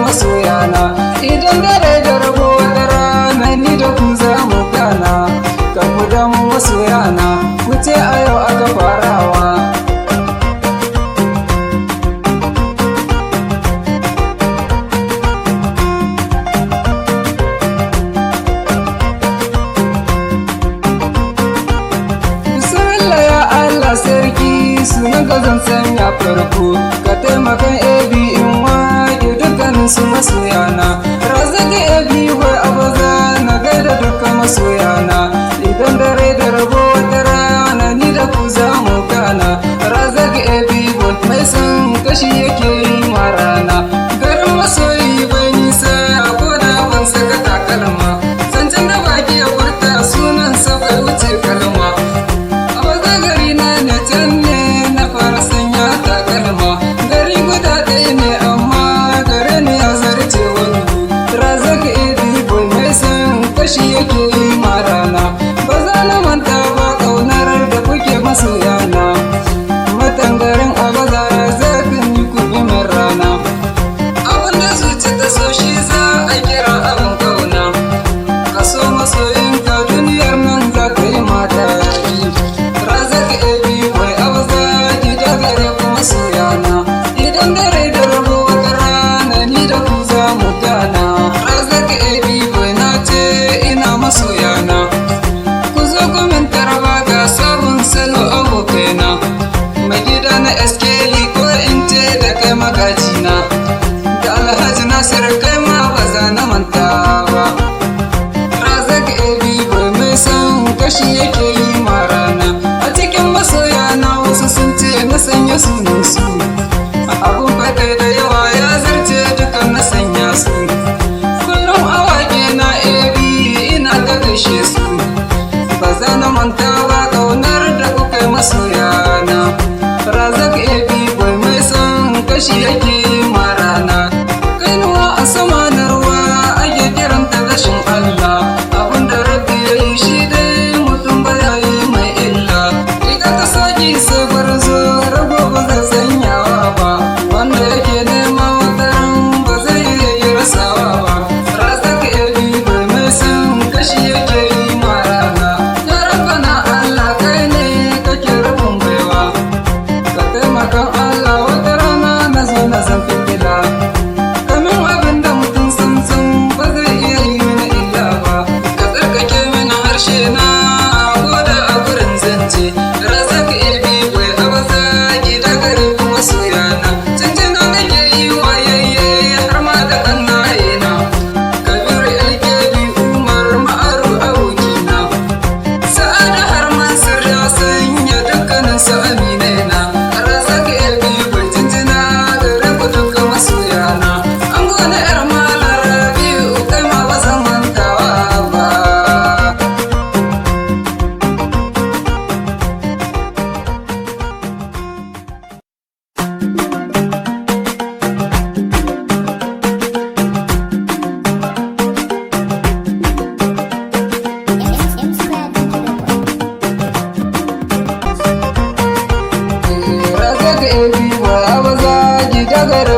masoyana idan dare da rabo wata rana ni da ku za mu gana kan ku damu masoyana ku ce a yau aka farawa. Bismillah ya Allah sarki sunan ka zan sanya farko ka taimakan ebi in wake dukkanin su masoyana razaki ebi wai abaza na gaida dukkan masoyana idan dare da rabo wata rana ni da ku za mu gana razaki ebi mai san kashi yake yi ma rana garin masoyi bai nisa ko da ban saka takalma zancen da baki ya furta sunan sa bai wuce kalma abaza gari na ne can ne na fara sanya takalma gari guda ɗaya ne amma gare ni ya zarce wani razaki ebi mai san kashi yake yi ma rana ba za na manta ba ƙaunar da kuke masoyana matangarin abaza zakin yi kuɗi min rana abinda zuci ta so shi za a kira abin kauna ka so masoyinka duniyar nan za ka yi mata yi razaki ebi wai abaza gida gare ku masoyana idan dare da rabo wata rana ni da ku za mu gana razaki ebi wai na ce ina masoyana ku zo ku min taraba ga sabon salo abokaina mai gida na eskeli ko in ce da kai magajina da alhaji nasir kai ma ba za na manta ba razak ebi bai mai san kashi yake yi ma rana a cikin masoya na wasu sun ce na sanya sunan su abun faɗai da yawa ya zarce dukan na sanya su kullum awake na ebi ina ta gaishe su ba za na manta ba ƙaunar da kuka yi masoyana razak ebi bai mai san kashi yake yi ma rana kainuwa a sama na ruwa ake kiranta gashin Allah abinda rabbi ya yi shi dai mutum ba ya yi mai illa ita ta saki sai gwarzo rago ba zai sanyawa ba wanda yake nema wataran ba zai yi rasawa ba razak ebi bai mai san kashi yake yi ma rana ya rabbana Allah kai ne kake rabin baiwa ka taimakan Allah wata rana na zo na zan fitila kamin abin da mutum samsam ba zai iya yi mini illa ba ka tsarkake mini harshe na ko da a gurin zance razak ebi bai abaza gida gare kuma soyana cancana nake yi wayayye har ma da kannaye na kabiru alkebi umar ma'aru abokina sa'ada har mansur ya sanya dukkanin su aminai na razak ebi bai jinjina gare ku duka masoyana an gona yar malar rabi'u kai ma ba zan mantawa ba razak ebi ba abaza gida gare